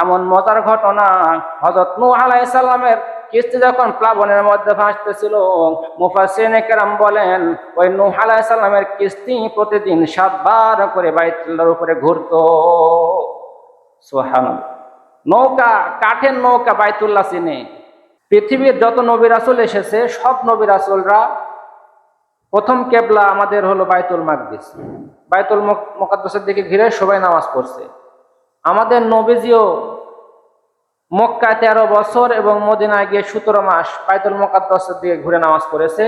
এমন মজার ঘটনা, হযরত নূহ আলাইহিস সালামের কিস্তি যখন প্লাবনের মধ্যে ভাসতেছিল, মুফাসসিরিনে কেরাম বলেন ওই নূহ আলাইহিস সালামের কিস্তি প্রতিদিন 7 বার করে বাইতুল্লাহর উপরে ঘুরতো। সুবহানাল্লাহ। নৌকা, কাঠের নৌকা বাইতুল্লাহ চিনে। পৃথিবীর যত নবী রাসূল এসেছে সব নবী রাসূলরা প্রথম কেবলা আমাদের হলো বাইতুল মাকদিস। বাইতুল মুকাদ্দাসের দিকে ঘিরে সবাই নামাজ পড়ছে। আমাদের নবীজিও মক্কায় 13 বছর এবং মদিনায় গিয়ে 17 মাস বাইতুল মুকাদ্দাসের দিকে ঘুরে নামাজ পড়েছে।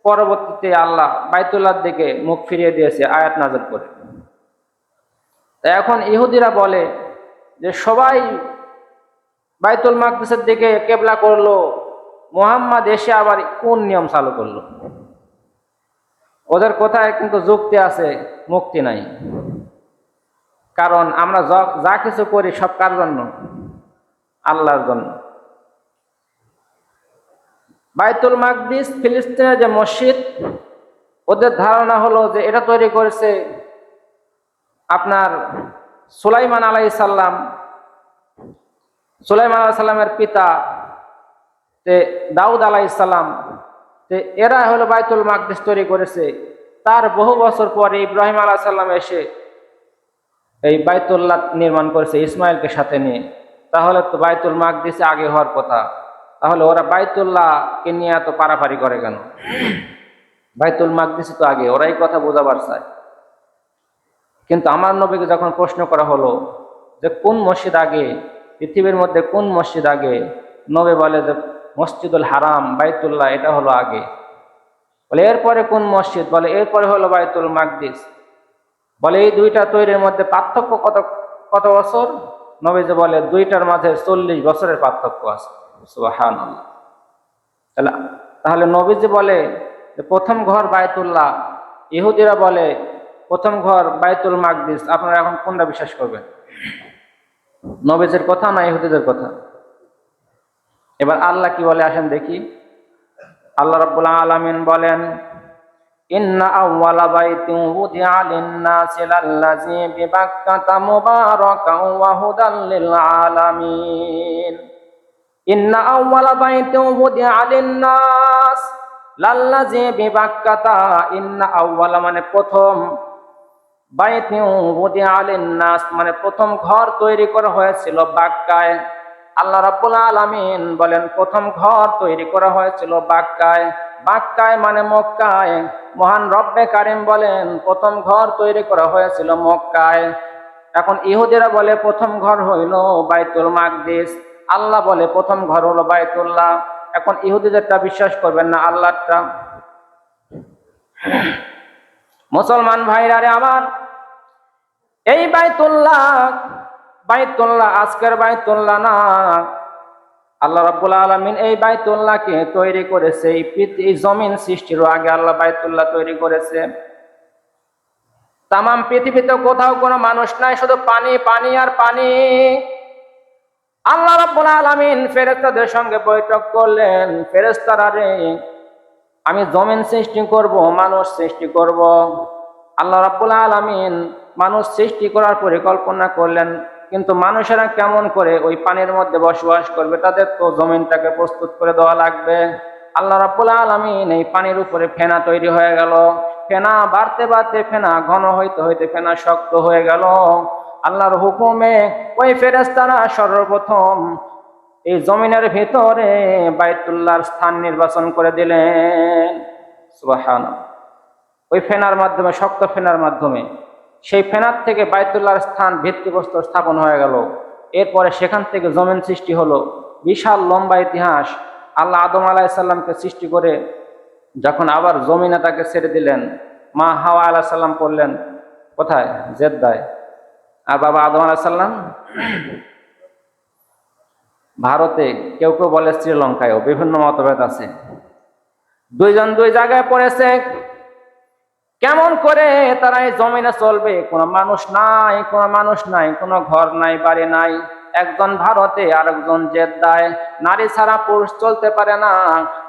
পরবর্তীতে আল্লাহ বাইতুল্লাহর দিকে মুখ ফিরিয়ে দিয়েছে আয়াত নাযিল করে। এখন ইহুদিরা বলে যে সবাই বাইতুল মাকদিসের দিকে কেবলা করলো, মুহাম্মদ এসে আবার কোন নিয়ম চালু করলো? ওদের কথায় কিন্তু যুক্তি আছে, মুক্তি নাই। কারণ আমরা যা কিছু করি সব কার জন্য? আল্লাহর জন্য। বাইতুল মাকদিস ফিলিস্তিনের যে মসজিদ, ওদের ধারণা হলো যে এটা তৈরি করেছে আপনার সুলাইমান আলাইহিস সালাম। সুলাইমান আলাইহিস সালামের পিতা দাউদ আলাইহিস সালাম, এরা হলো বাইতুল মাকদিস তৈরি করেছে। তার বহু বছর পরে ইব্রাহিম আলাইহিস সালাম এসে এই বাইতুল্লাহ নির্মাণ করেছে ইসমাইলকে সাথে নিয়ে। তাহলে তো বাইতুল মাকদিস আগে হওয়ার কথা। তাহলে ওরা বাইতুল্লাহকে নিয়ে এত পারাপারি করে কেন? বাইতুল মাকদিস তো আগে, ওরাই কথা বোঝাবার চায়। কিন্তু আমার নবীকে যখন প্রশ্ন করা হলো যে কোন মসজিদ আগে, পৃথিবীর মধ্যে কোন মসজিদ আগে, নবী বলে যে মসজিদুল হারাম, বাইতুল্লাহ এটা হলো আগে। বলে এরপরে কোন মসজিদ? বলে এরপরে হলো বাইতুল মাকদিস। বলে এই দুইটা তৈরির মধ্যে পার্থক্য কত বছর? নবীজি বলে দুইটার মাঝে 40 বছরের পার্থক্য আছে। সুবহানাল্লাহ। তাহলে নবীজি বলে যে প্রথম ঘর বাইতুল্লাহ, ইহুদিরা বলে প্রথম ঘর বাইতুল মাকদিস। আপনারা এখন কোনটা বিশ্বাস করবেন? নবীজির কথা না ইহুদিদের কথা? এবার আল্লাহ কি বলে আসেন দেখি। আল্লাহ রাব্বুল আলামিন বলেন, ইন্না আউওয়ালা বাইতিন উযিআ লিন-নাসি লাল্লাযী বিবাক্কাতা মুবারাকান ওয়া হুদাল লিল আলামিন। ইন্না আউওয়ালা বাইতিন উযিআ লিন-নাস লাল্লাযী বিবাক্কাতা। ইন্না আউওয়ালা মানে প্রথম, বাইতিন উযিআ লিন-নাস মানে প্রথম ঘর তৈরি করা হয়েছিল বাক্কায়। আল্লাহ রাব্বুল আলামিন বলেন প্রথম ঘর তৈরি করা হয়েছিল বাক্কায়। বাক্কায় মানে মক্কায়। মহান রব্বে কারিম বলেন প্রথম ঘর তৈরি করা হয়েছিল মক্কায়। এখন ইহুদিরা বলে প্রথম ঘর হইল বাইতুল মাকদিস, আল্লাহ বলে প্রথম ঘর হলো বাইতুল্লাহ। এখন ইহুদিদেরটা বিশ্বাস করবেন না আল্লাহরটা? মুসলমান ভাইরা রে আমার, এই বাইতুল্লাহ আজকের বাইতুল্লাহ না। আল্লাহ রাব্বুল আলামিন এই বাইতুল্লাহকে তৈরি করেছে এই জমিন সৃষ্টির আগে। আল্লাহ বাইতুল্লাহ তৈরি করেছে। তামাম পৃথিবীতে কোথাও কোনো মানুষ নাই, শুধু পানি, পানি আর পানি। আল্লাহ রাব্বুল আলামিন ফেরেশতাদের সঙ্গে বৈঠক করলেন, ফেরেশতারা রে আমি জমিন সৃষ্টি করব, মানুষ সৃষ্টি করব। আল্লাহ রাব্বুল আলামিন মানুষ সৃষ্টি করার পরিকল্পনা করলেন, কিন্তু মানুষেরা কেমন করে ওই পানির মধ্যে বসবাস করবে? তাদের তো জমিনটাকে প্রস্তুত করে দেওয়া লাগবে। আল্লাহ রাব্বুল আলামিন এই পানির উপরে ফেনা তৈরি হয়ে গেল। ফেনা বাড়তে বাড়তে ফেনা ঘন হইতে হইতে ফেনা শক্ত হয়ে গেল। আল্লাহর হুকুমে ওই ফেরেশতারা সর্বপ্রথম এই জমিনের ভিতরে বাইতুল্লাহর স্থান নির্বাচন করে দিলেন। সুবহানাল্লাহ। ওই ফেনার মাধ্যমে, শক্ত ফেনার মাধ্যমে, সেই ফেনার থেকে বাইতুল্লাহর স্থান ভিত্তিপ্রস্তর স্থাপন হয়ে গেল। এরপরে সেখান থেকে জমিন সৃষ্টি হলো। বিশাল লম্বা ইতিহাস। আল্লাহ আদম আলাইহিস সালামকে সৃষ্টি করে যখন আবার জমিনে তাকে ছেড়ে দিলেন, মা হাওয়া আলাইহিস সালাম পড়লেন কোথায়? জেদ্দায়। আর বাবা আদম আলাইহিস সালাম ভারতে, কেউ কেউ বলে শ্রীলঙ্কায়ও, বিভিন্ন মতভেদ আছে। দুইজন দুই জায়গায় পড়েছে। কেমন করে তারা এই জমিনে চলবে? কোনো মানুষ নাই, কোনো ঘর নাই, বাড়ি নাই। একজন ভারতে, আরেকজন জেদ্দায়। নারী ছাড়া পুরুষ চলতে পারে না।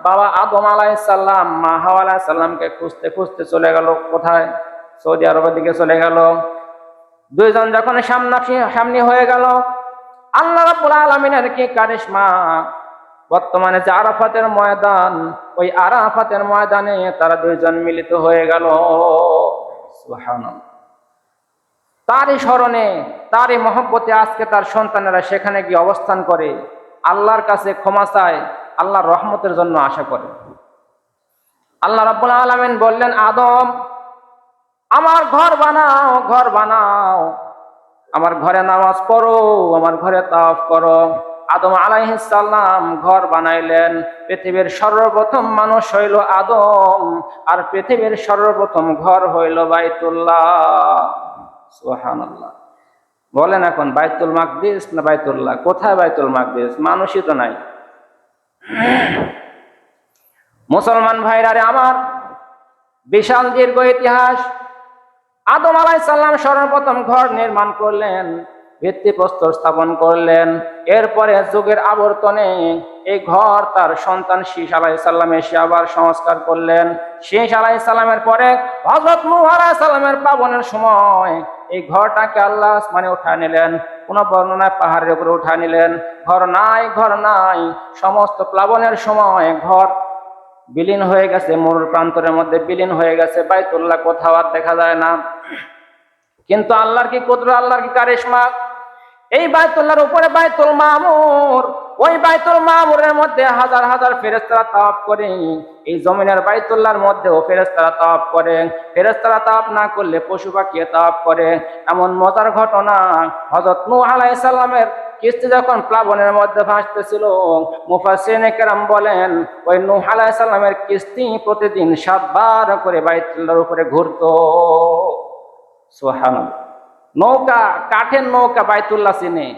বাবা আদম আলাইহিস সালাম মা হাওয়া আলাইহিস সালামকে খুঁজতে খুঁজতে চলে গেল কোথায়? সৌদি আরবের দিকে চলে গেল। দুইজন যখন সামনাসামনি হয়ে গেল, আল্লাহ রাব্বুল আলামিনের কি কারিশমা! বর্তমানে যে আরাফাতের ময়দান, ওই আরাফাতের ময়দানে তারা দুইজন মিলিত হয়ে গেল। সুবহানাল্লাহ। তারই স্মরণে, তারই মহব্বতে আজকে তার সন্তানেরা সেখানে গিয়ে অবস্থান করে, আল্লাহর কাছে ক্ষমা চায়, আল্লাহর রহমতের জন্য আশা করে। আল্লাহ রাব্বুল আলামিন বললেন, আদম, আমার ঘর বানাও, ঘর বানাও, আমার ঘরে নামাজ পড়ো, আমার ঘরে তাওয়াফ করো। আদম আলাইহিস সালাম ঘর বানাইলেন। পৃথিবীর সর্বপ্রথম মানুষ হইল আদম, আর পৃথিবীর সর্বপ্রথম ঘর হইল বাইতুল্লাহ। সুবহানাল্লাহ। বলেন এখন বাইতুল মাকদিস না বাইতুল্লাহ? কোথায় বাইতুল মাকদিস? মানুষই তো নাই। মুসলমান ভাইরা রে আমার, বিশাল দীর্ঘ ইতিহাস। আদম আলাইহিস সালাম সর্বপ্রথম ঘর নির্মাণ করলেন, ভিত্তিপ্রস্তর স্থাপন করলেন। এরপরে যুগের আবর্তনে এই ঘর তার সন্তান শীস আলাইহিস সালাম এসে আবার সংস্কার করলেন। শীস আলাইহিস সালামের পরে হযরত নূহ আলাইহিস সালামের পাবনের সময় এই ঘরটাকে আল্লাহ আসমানে উঠায় নিলেন। কোন বর্ণনায় পাহাড়ের উপরে উঠায় নিলেন। ঘর নাই, ঘর নাই। সমস্ত প্লাবনের সময় ঘর বিলীন হয়ে গেছে, মরুর প্রান্তরের মধ্যে বিলীন হয়ে গেছে। বাইতুল্লাহ কোথাও আর দেখা যায় না। কিন্তু আল্লাহর কি কুদরত, আল্লাহর কি কারিশমা! এই বাইতুল্লাহর উপরে বাইতুল মামুর, ওই বাইতুল মামুরের মধ্যে হাজার হাজার ফেরেশতারা তাওয়াফ করে। এই জমিনের বাইতুল্লাহর মধ্যেও ফেরেশতারা তাওয়াফ করে। ফেরেশতারা তাওয়াফ না করলে পশু পাখি তাওয়াফ করে। এমন মজার ঘটনা, হযরত নূহ আলাইহিস সালামের কিস্তি যখন প্লাবনের মধ্যে ভাসতেছিল, মুফাসসিরিনে কেরাম বলেন ওই নূহ আলাইহিস সালামের কিস্তি প্রতিদিন 7 বার করে বাইতুল্লাহর উপরে ঘুরতো। সুবহানাল্লাহ। নৌকা, কাঠের নৌকা বাইতুল্লাহ চিনে।